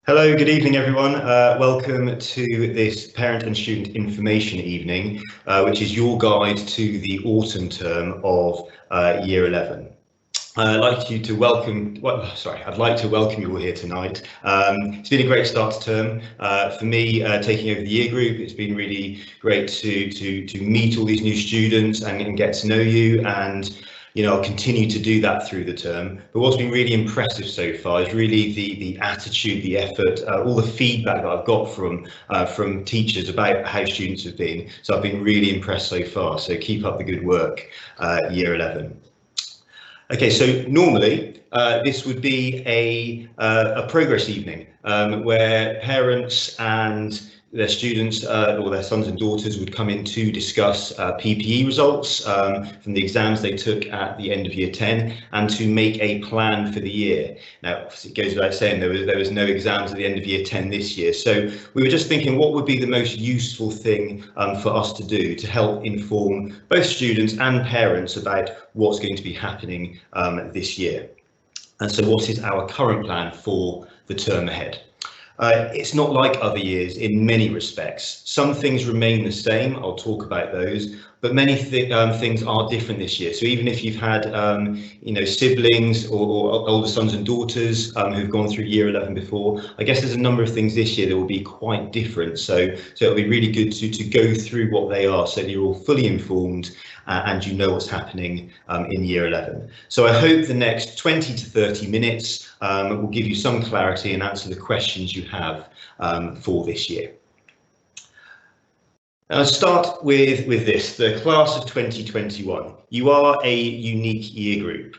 Hello, good evening everyone. Welcome to this Parent and Student Information Evening, which is your guide to the autumn term of Year 11. I'd like to welcome you all here tonight. It's been a great start to term. For me, taking over the year group, it's been really great to meet all these new students and get to know you, and I'll continue to do that through the term. But what's been really impressive so far is really the attitude, the effort, all the feedback that I've got from teachers about how students have been. So I've been really impressed so far. So keep up the good work, Year 11. Okay, so normally this would be a progress evening where parents and their students or their sons and daughters would come in to discuss PPE results from the exams they took at the end of year 10 and to make a plan for the year. Now, it goes without saying there was no exams at the end of year 10 this year, so we were just thinking what would be the most useful thing for us to do to help inform both students and parents about what's going to be happening this year. And so what is our current plan for the term ahead? It's not like other years in many respects. Some things remain the same, I'll talk about those, but many things are different this year. So even if you've had siblings or older sons and daughters who've gone through year 11 before, I guess there's a number of things this year that will be quite different. So it'll be really good to go through what they are so that you're all fully informed and you know what's happening in year 11. So I hope the next 20 to 30 minutes will give you some clarity and answer the questions you have for this year. I'll start with this, the class of 2021. You are a unique year group.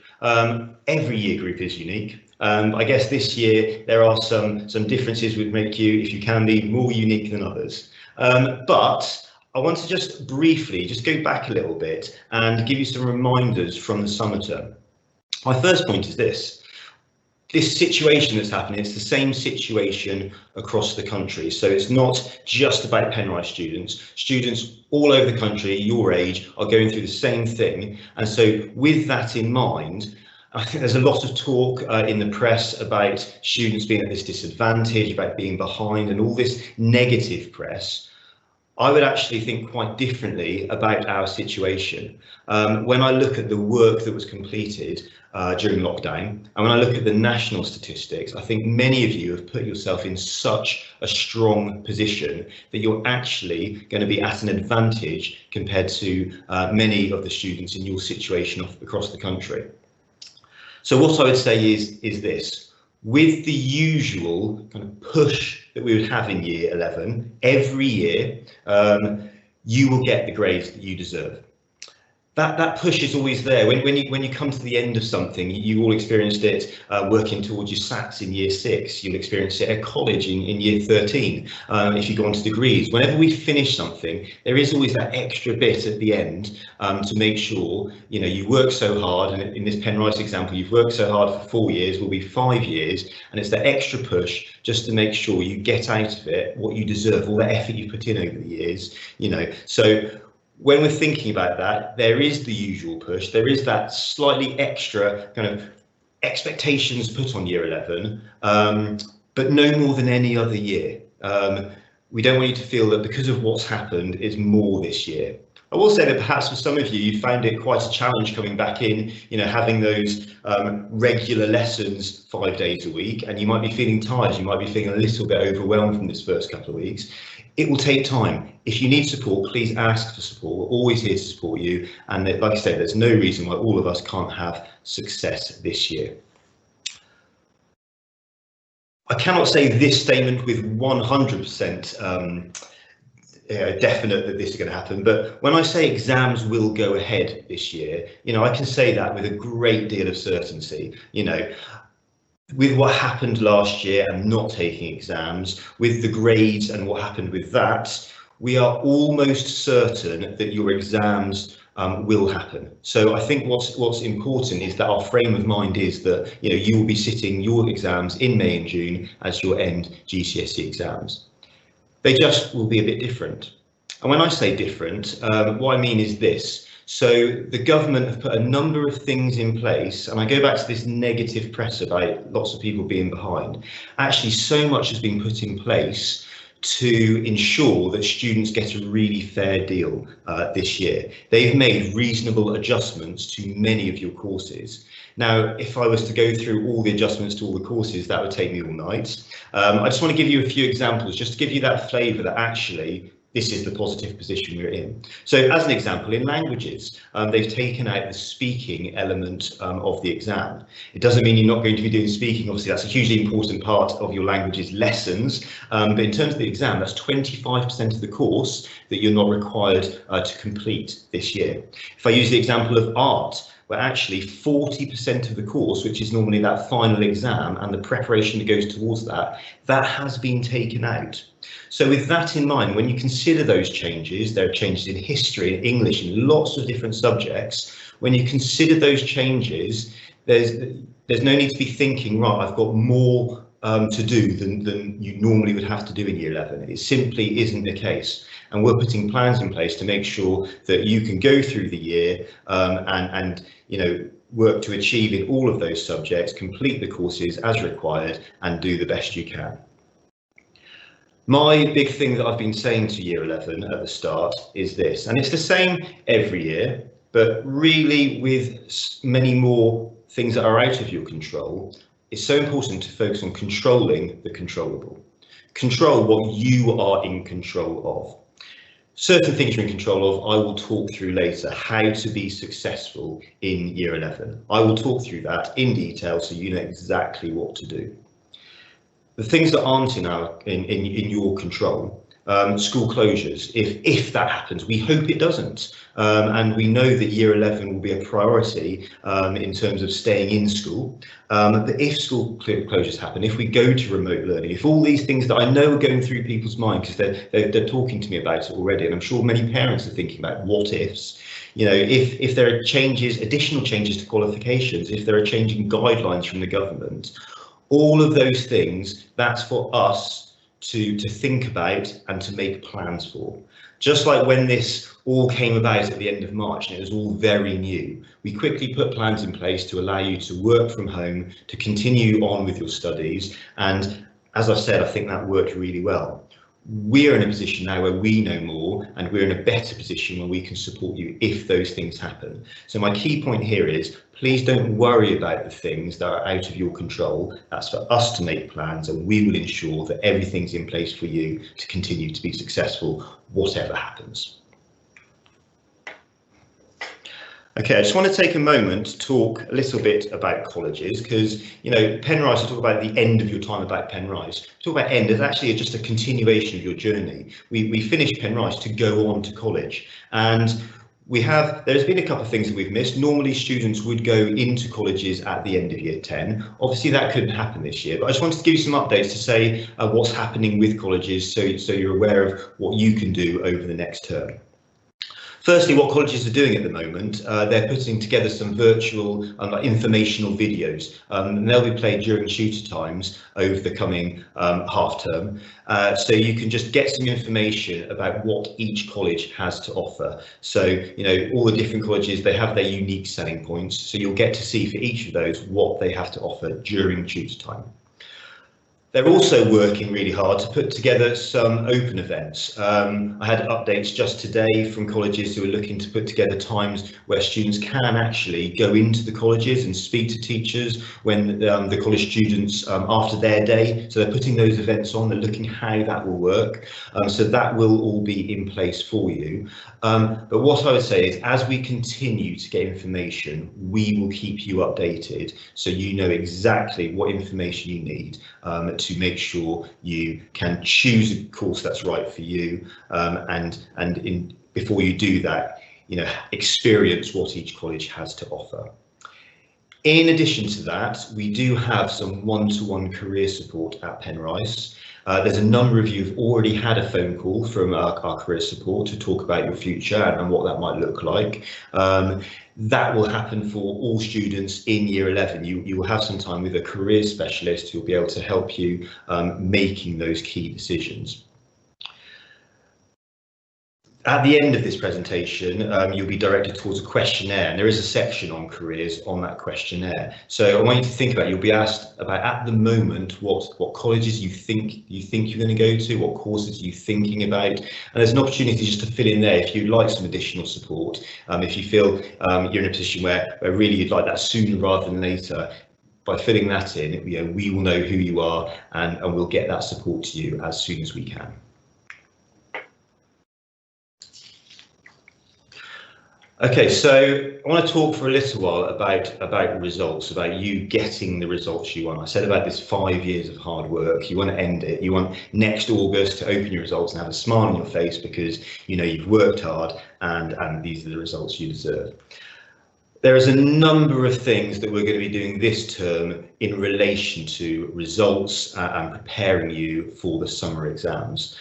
Every year group is unique. I guess this year there are some differences which make you, if you can be, more unique than others. But I want to just briefly go back a little bit and give you some reminders from the summer term. My first point is this situation that's happening, it's the same situation across the country. So it's not just about Penrice students. Students all over the country, your age, are going through the same thing. And so with that in mind, I think there's a lot of talk in the press about students being at this disadvantage, about being behind, and all this negative press. I would actually think quite differently about our situation. When I look at the work that was completed during lockdown, and when I look at the national statistics, I think many of you have put yourself in such a strong position that you're actually going to be at an advantage compared to many of the students in your situation across the country. So what I would say is this. With the usual kind of push that we would have in year 11, every year, you will get the grades that you deserve. That push is always there. When you come to the end of something, you all experienced it working towards your SATs in year 6. You'll experience it at college in year 13. If you go on to degrees, whenever we finish something, there is always that extra bit at the end to make sure you work so hard. And in this Penrice example, you've worked so hard for 4 years, will be 5 years, and it's that extra push just to make sure you get out of it what you deserve, all the effort you put in over the years. So when we're thinking about that, there is the usual push, there is that slightly extra kind of expectations put on year 11, but no more than any other year. We don't want you to feel that because of what's happened, it's more this year. I will say that perhaps for some of you, you found it quite a challenge coming back in, having those regular lessons 5 days a week, and you might be feeling tired, you might be feeling a little bit overwhelmed from this first couple of weeks. It will take time. If you need support, please ask for support. We're always here to support you. And like I said, there's no reason why all of us can't have success this year. I cannot say this statement with 100% definite that this is going to happen, but when I say exams will go ahead this year, I can say that with a great deal of certainty. With what happened last year and not taking exams, with the grades and what happened with that, we are almost certain that your exams will happen. So I think what's important is that our frame of mind is that you will be sitting your exams in May and June as your end GCSE exams. They just will be a bit different. And when I say different, what I mean is this. So the government have put a number of things in place, and I go back to this negative press about lots of people being behind. Actually, so much has been put in place to ensure that students get a really fair deal this year. They've made reasonable adjustments to many of your courses. Now, if I was to go through all the adjustments to all the courses, that would take me all night. I just want to give you a few examples, just to give you that flavour that actually this is the positive position we're in. So as an example, in languages, they've taken out the speaking element of the exam. It doesn't mean you're not going to be doing speaking. Obviously, that's a hugely important part of your languages lessons. But in terms of the exam, that's 25% of the course that you're not required to complete this year. If I use the example of art, where actually 40% of the course, which is normally that final exam and the preparation that goes towards that, that has been taken out. So with that in mind, when you consider those changes, there are changes in history and English and lots of different subjects. When you consider those changes, there's no need to be thinking, right, I've got more to do than you normally would have to do in year 11. It simply isn't the case. And we're putting plans in place to make sure that you can go through the year and work to achieve in all of those subjects, complete the courses as required and do the best you can. My big thing that I've been saying to year 11 at the start is this, and it's the same every year, but really with many more things that are out of your control, it's so important to focus on controlling the controllable. Control what you are in control of. Certain things you're in control of, I will talk through later, how to be successful in year 11. I will talk through that in detail so you know exactly what to do. The things that aren't in your control, school closures, if that happens, we hope it doesn't. And we know that year 11 will be a priority in terms of staying in school. But if school closures happen, if we go to remote learning, if all these things that I know are going through people's minds, because they're talking to me about it already, and I'm sure many parents are thinking about what ifs. If there are changes, additional changes to qualifications, if there are changing guidelines from the government, all of those things, that's for us to think about and to make plans for. Just like when this all came about at the end of March and it was all very new, we quickly put plans in place to allow you to work from home, to continue on with your studies. And as I've said, I think that worked really well. We're in a position now where we know more and we're in a better position where we can support you if those things happen. So my key point here is, please don't worry about the things that are out of your control. That's for us to make plans, and we will ensure that everything's in place for you to continue to be successful, whatever happens. Okay, I just want to take a moment to talk a little bit about colleges, because, Penrise, I talk about the end of your time about Penrise. Talk about end, it's actually just a continuation of your journey. We finished Penrise to go on to college, and there's been a couple of things that we've missed. Normally students would go into colleges at the end of year 10. Obviously that couldn't happen this year, but I just wanted to give you some updates to say what's happening with colleges so you're aware of what you can do over the next term. Firstly, what colleges are doing at the moment, they're putting together some virtual informational videos, and they'll be played during tutor times over the coming half term. So you can just get some information about what each college has to offer. So, all the different colleges, they have their unique selling points. So you'll get to see for each of those what they have to offer during tutor time. They're also working really hard to put together some open events. I had updates just today from colleges who are looking to put together times where students can actually go into the colleges and speak to teachers when the college students after their day. So they're putting those events on, they're looking how that will work. So that will all be in place for you. But what I would say is, as we continue to get information, we will keep you updated so you know exactly what information you need to make sure you can choose a course that's right for you, before you do that, experience what each college has to offer. In addition to that, we do have some one-to-one career support at Penrise. There's a number of you who've already had a phone call from our career support to talk about your future and what that might look like. That will happen for all students in year 11. You will have some time with a career specialist who will be able to help you making those key decisions. At the end of this presentation, you'll be directed towards a questionnaire, and there is a section on careers on that questionnaire. So I want you to think about, you'll be asked about at the moment what colleges you think you're going to go to, what courses you're thinking about, and there's an opportunity just to fill in there if you'd like some additional support. If you feel you're in a position where really you'd like that sooner rather than later, by filling that in, we will know who you are, and we'll get that support to you as soon as we can. Okay, so I want to talk for a little while about results, about you getting the results you want. I said about this 5 years of hard work. You want to end it. You want next August to open your results and have a smile on your face because you know you've worked hard and these are the results you deserve. There is a number of things that we're going to be doing this term in relation to results and preparing you for the summer exams.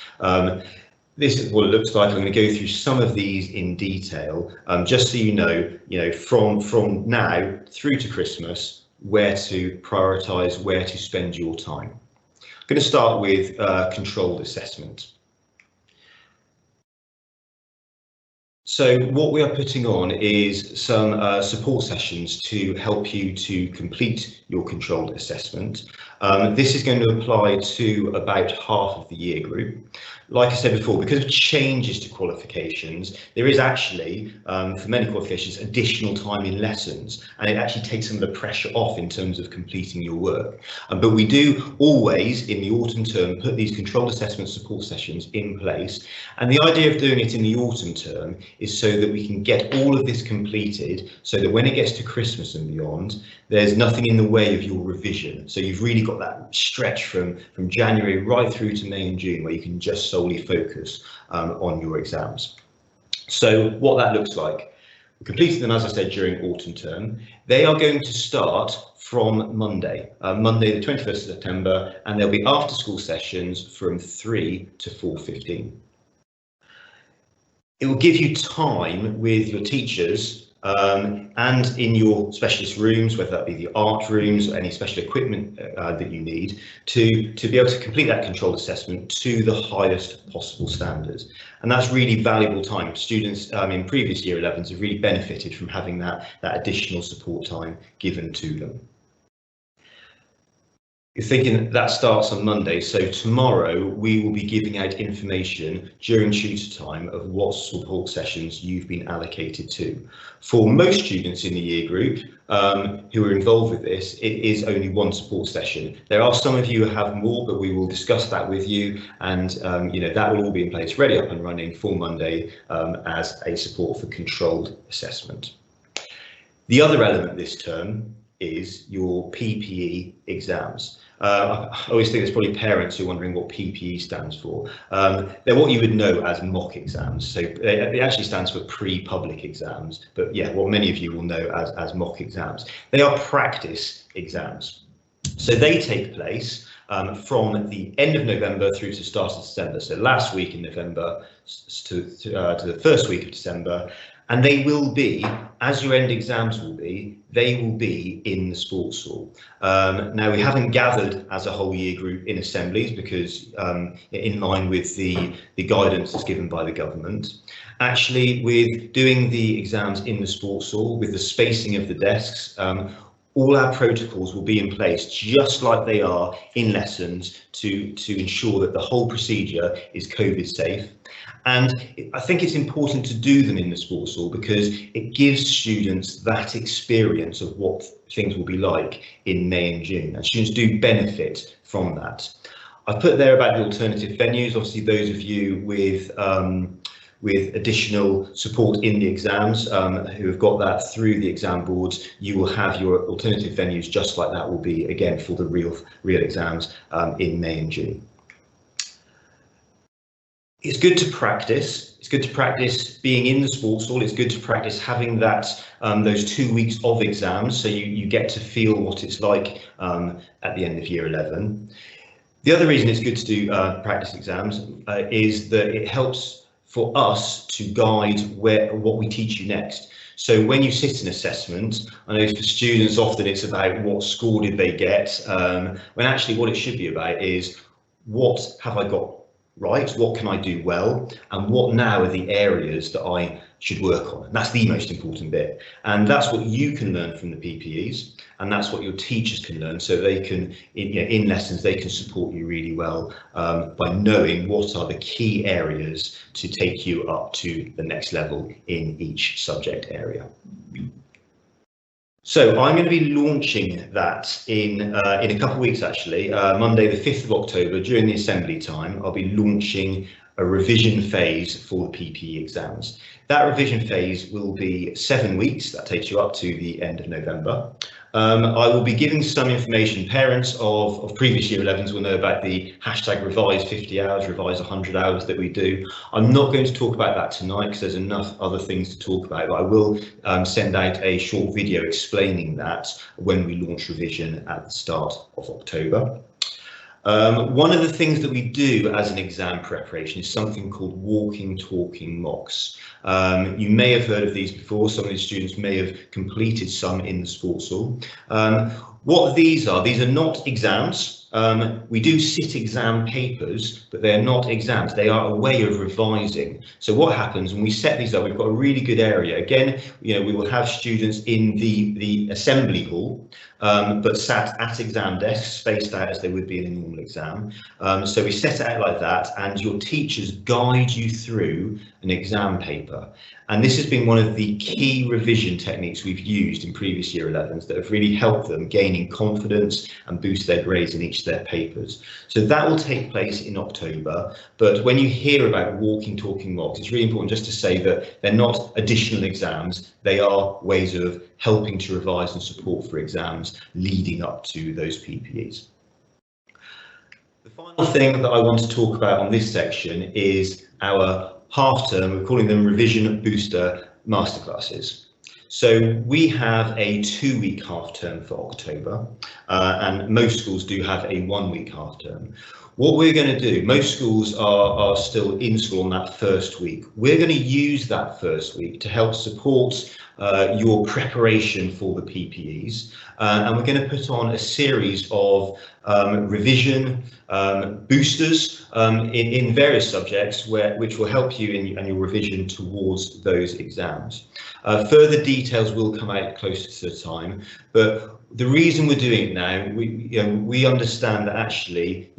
This is what it looks like. I'm going to go through some of these in detail, just so you know, from now through to Christmas, where to prioritise, where to spend your time. I'm going to start with controlled assessment. So what we are putting on is some support sessions to help you to complete your controlled assessment. This is going to apply to about half of the year group. Like I said before, because of changes to qualifications, there is actually, for many qualifications, additional time in lessons, and it actually takes some of the pressure off in terms of completing your work. But we do always, in the autumn term, put these controlled assessment support sessions in place. And the idea of doing it in the autumn term is so that we can get all of this completed, so that when it gets to Christmas and beyond, there's nothing in the way of your revision. So you've really got that stretch from January right through to May and June, where you can just solely focus on your exams. So what that looks like, we completed them, as I said, during autumn term. They are going to start from Monday, Monday the 21st of September, and there'll be after school sessions from 3 to 4:15. It will give you time with your teachers and in your specialist rooms, whether that be the art rooms or any special equipment that you need, to be able to complete that controlled assessment to the highest possible standards. And that's really valuable time. Students in previous year 11s have really benefited from having that additional support time given to them. You're thinking that starts on Monday, so tomorrow we will be giving out information during tutor time of what support sessions you've been allocated to. For most students in the year group who are involved with this, it is only one support session. There are some of you who have more, but we will discuss that with you, and that will all be in place, ready up and running for Monday as a support for controlled assessment. The other element this term is your PPE exams. I always think there's probably parents who are wondering what PPE stands for. They're what you would know as mock exams. So it actually stands for pre-public exams, but yeah, what many of you will know as mock exams. They are practice exams. So they take place from the end of November through to start of December. So last week in November to the first week of December. And they will be, as your end exams will be, they will be in the sports hall. Now, we haven't gathered as a whole year group in assemblies because in line with the guidance that's given by the government. Actually, with doing the exams in the sports hall, with the spacing of the desks, all our protocols will be in place just like they are in lessons to ensure that the whole procedure is COVID safe. And I think it's important to do them in the sports hall because it gives students that experience of what things will be like in May and June, and students do benefit from that. I've put there about the alternative venues. Obviously, those of you with additional support in the exams who have got that through the exam boards, you will have your alternative venues just like that will be again for the real exams in May and June. It's good to practice. It's good to practice being in the sports hall. It's good to practice having that those 2 weeks of exams, so you get to feel what it's like at the end of year 11. The other reason it's good to do practice exams is that it helps for us to guide what we teach you next. So when you sit in assessment, I know for students often it's about what score did they get, when actually what it should be about is what have I got right? What can I do well? And what now are the areas that I should work on? And that's the most important bit. And that's what you can learn from the PPEs. And that's what your teachers can learn, so they can, in lessons, they can support you really well by knowing what are the key areas to take you up to the next level in each subject area. So I'm going to be launching that in a couple of weeks, actually. Monday, the 5th of October, during the assembly time, I'll be launching a revision phase for the PPE exams. That revision phase will be 7 weeks. That takes you up to the end of November. I will be giving some information. Parents of previous year 11s will know about the hashtag revise 50 hours, revise 100 hours that we do. I'm not going to talk about that tonight because there's enough other things to talk about, but I will send out a short video explaining that when we launch revision at the start of October. One of the things that we do as an exam preparation is something called walking, talking mocks. You may have heard of these before. Some of the students may have completed some in the sports hall. What these are not exams. We do sit exam papers, but they're not exams. They are a way of revising. So what happens when we set these up, we've got a really good area. Again, we will have students in the assembly hall, but sat at exam desks, spaced out as they would be in a normal exam. So we set it out like that, and your teachers guide you through an exam paper. And this has been one of the key revision techniques we've used in previous year 11s that have really helped them gaining confidence and boost their grades in each of their papers. So that will take place in October. But when you hear about walking, talking mocks, it's really important just to say that they're not additional exams. They are ways of helping to revise and support for exams leading up to those PPEs. The final thing that I want to talk about on this section is our half-term, we're calling them revision booster masterclasses. So we have a 2-week half-term for October, and most schools do have a 1-week half-term. What we're going to do, most schools are still in school on that first week. We're going to use that first week to help support your preparation for the PPEs, and we're going to put on a series of revision boosters in various subjects which will help you in your revision towards those exams. Further details will come out closer to the time, but the reason we're doing it now, we understand that actually,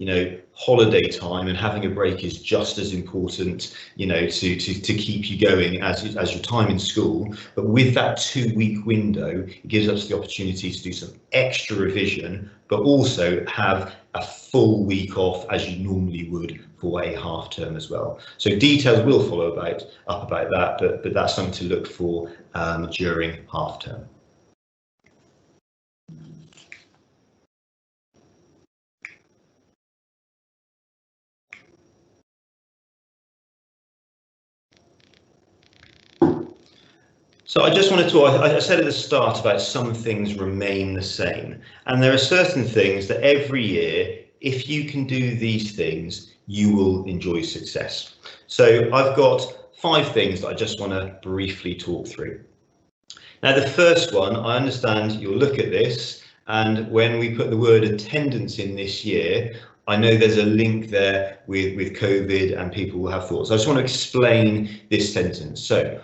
holiday time and having a break is just as important, to keep you going as your time in school. But with that 2-week window, it gives us the opportunity to do some extra revision, but also have a full week off as you normally would for a half term as well. So details will follow about that, but that's something to look for during half term. So I just wanted to, I said at the start about some things remain the same, and there are certain things that every year, if you can do these things, you will enjoy success. So I've got 5 things that I just want to briefly talk through. Now, the first one, I understand you'll look at this, and when we put the word attendance in this year, I know there's a link there with COVID and people will have thoughts. I just want to explain this sentence. So,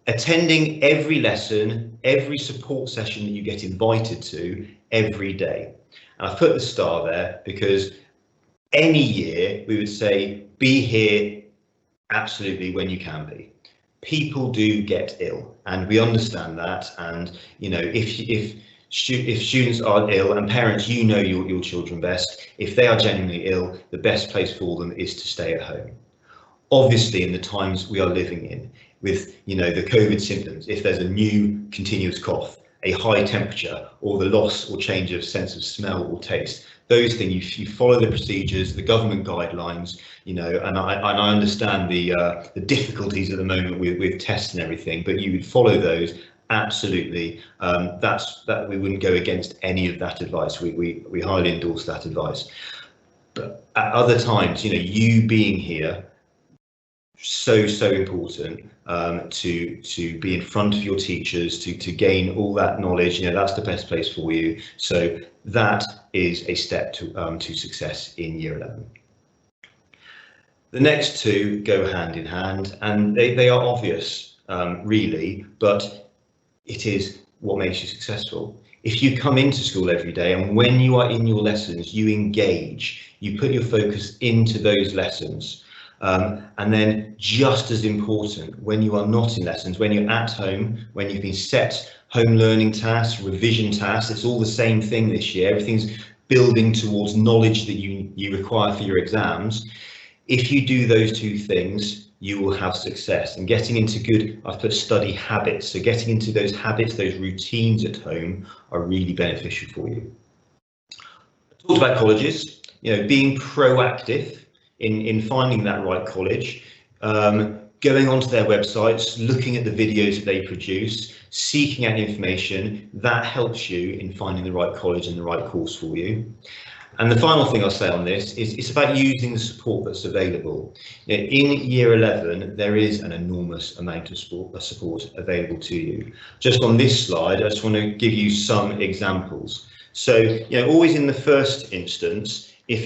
attending every lesson, every support session that you get invited to every day. And I've put the star there because any year we would say be here absolutely when you can be. People do get ill and we understand that, and if students are ill, and parents, your children best, if they are genuinely ill, the best place for them is to stay at home. Obviously, in the times we are living in, with the COVID symptoms, if there's a new continuous cough, a high temperature, or the loss or change of sense of smell or taste, those things, you follow the procedures, the government guidelines, and I understand the difficulties at the moment with tests and everything, but you would follow those absolutely. That we wouldn't go against any of that advice. We highly endorse that advice. But at other times, you being here, so important to be in front of your teachers, to gain all that knowledge. That's the best place for you. So that is a step to success in year 11. The next two go hand in hand, and they are obvious, really, but it is what makes you successful. If you come into school every day and when you are in your lessons, you engage, you put your focus into those lessons. And then just as important, when you are not in lessons, when you're at home, when you've been set home learning tasks, revision tasks, it's all the same thing this year. Everything's building towards knowledge that you require for your exams. If you do those two things, you will have success. And getting into good, I've put study habits, so getting into those habits, those routines at home are really beneficial for you. I talked about colleges, being proactive in finding that right college, going onto their websites, looking at the videos that they produce, seeking out information, that helps you in finding the right college and the right course for you. And the final thing I'll say on this is it's about using the support that's available. In year 11, there is an enormous amount of support available to you. Just on this slide, I just want to give you some examples. So, always in the first instance, if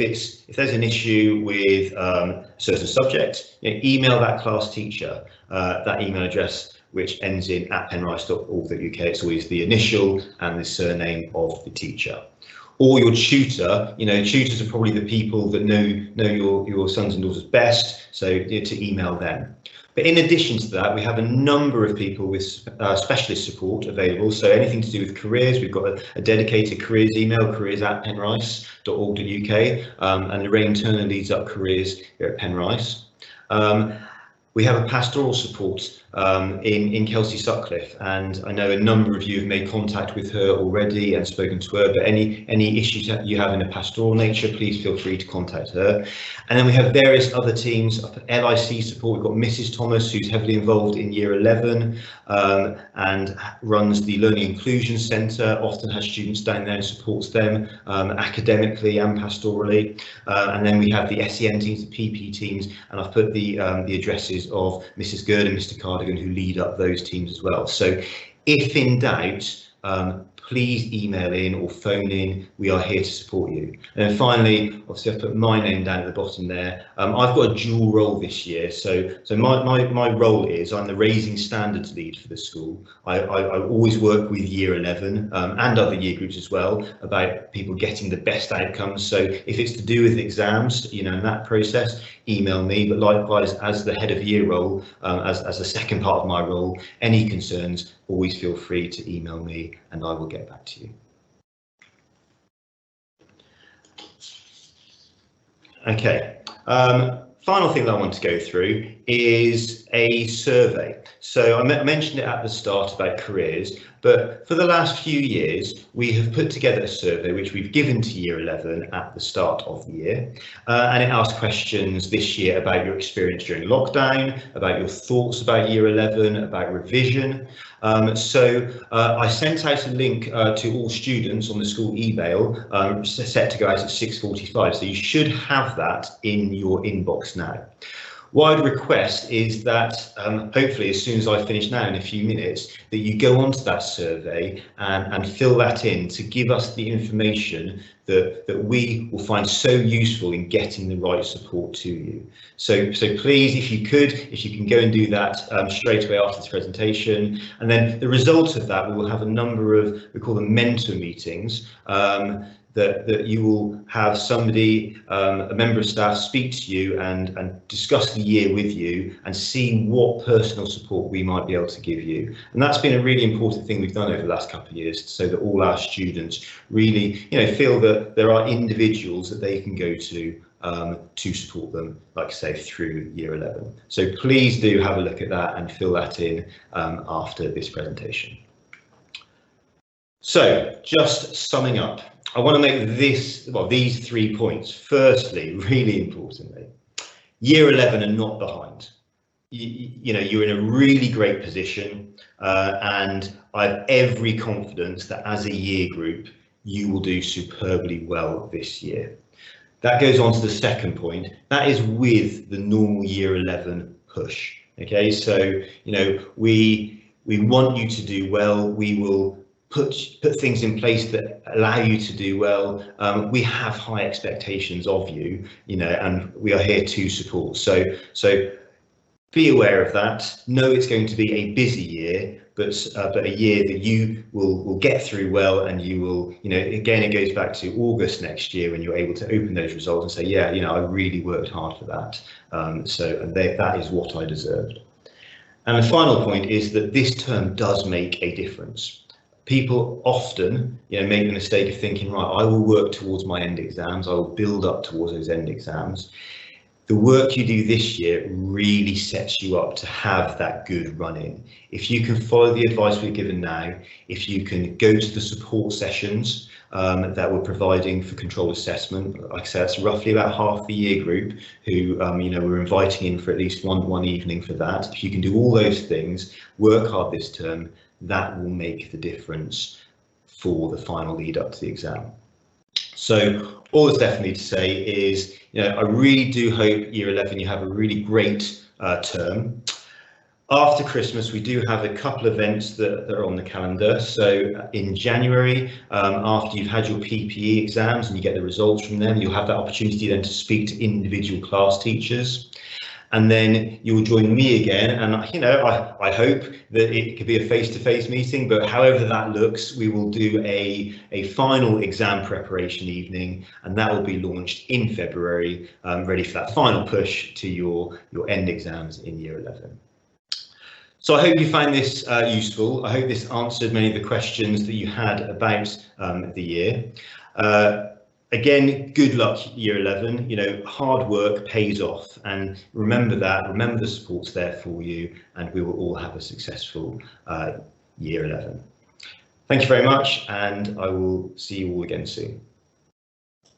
there's an issue with a certain subject, email that class teacher, that email address which ends in @penrice.org.uk. It's always the initial and the surname of the teacher. Or your tutor, tutors are probably the people that know your sons and daughters best, so to email them. But in addition to that, we have a number of people with specialist support available. So anything to do with careers, we've got a dedicated careers email, careers@penrice.org.uk, and Lorraine Turner leads up careers here at Penrice. We have a pastoral support in Kelsey Sutcliffe, and I know a number of you have made contact with her already and spoken to her, but any issues that you have in a pastoral nature, please feel free to contact her. And then we have various other teams, LIC support. We've got Mrs. Thomas, who's heavily involved in year 11 and runs the Learning Inclusion Centre, often has students down there and supports them academically and pastorally. And then we have the SEN teams, the PP teams, and I've put the addresses of Mrs. Gerd and Mr. Cardigan, who lead up those teams as well. So if in doubt, please email in or phone in. We are here to support you. And then finally, obviously I've put my name down at the bottom there. I've got a dual role this year. So my role is I'm the Raising Standards lead for the school. I always work with year 11 and other year groups as well about people getting the best outcomes. So if it's to do with exams, in that process, email me. But likewise, as the head of year role, as the second part of my role, any concerns, always feel free to email me and I will get back to you. Okay, final thing that I want to go through is a survey. So I mentioned it at the start about careers, but for the last few years, we have put together a survey which we've given to year 11 at the start of the year. And it asks questions this year about your experience during lockdown, about your thoughts about year 11, about revision. So I sent out a link to all students on the school email, set to go out at 6:45. So you should have that in your inbox now. What I'd request is that hopefully as soon as I finish now in a few minutes, that you go onto that survey and fill that in to give us the information that we will find so useful in getting the right support to you. So please, if you can go and do that straight away after this presentation. And then the result of that, we will have a number of, we call them mentor meetings, that you will have somebody, a member of staff, speak to you and discuss the year with you and see what personal support we might be able to give you. And that's been a really important thing we've done over the last couple of years, so that all our students really, feel that there are individuals that they can go to support them, like I say, through year 11. So please do have a look at that and fill that in after this presentation. So just summing up, I want to make these 3 points. Firstly, really importantly, year 11 are not behind. You're in a really great position, and I have every confidence that as a year group, you will do superbly well this year. That goes on to the second point. That is with the normal year 11 push. Okay, so we want you to do well. We will put things in place that allow you to do well. We have high expectations of you, and we are here to support. So be aware of that. Know it's going to be a busy year, but a year that you will get through well, and you will, again, it goes back to August next year when you're able to open those results and say, yeah, I really worked hard for that. That is what I deserved. And the final point is that this term does make a difference. People often, make the mistake of thinking, right, I will work towards my end exams, I will build up towards those end exams. The work you do this year really sets you up to have that good run-in. If you can follow the advice we've given now, if you can go to the support sessions that we're providing for control assessment, like I said, that's roughly about half the year group who we're inviting in for at least one evening for that. If you can do all those things, work hard this term, that will make the difference for the final lead up to the exam. So all that's left for me to say is, I really do hope Year 11 you have a really great term. After Christmas, we do have a couple of events that are on the calendar. So in January, after you've had your PPE exams and you get the results from them, you'll have that opportunity then to speak to individual class teachers. And then you'll join me again, and I hope that it could be a face-to-face meeting, but however that looks, we will do a final exam preparation evening, and that will be launched in February, ready for that final push to your end exams in Year 11. So I hope you find this useful. I hope this answered many of the questions that you had about the year. Again, good luck Year 11, hard work pays off, and remember the support's there for you, and we will all have a successful Year 11. Thank you very much, and I will see you all again soon.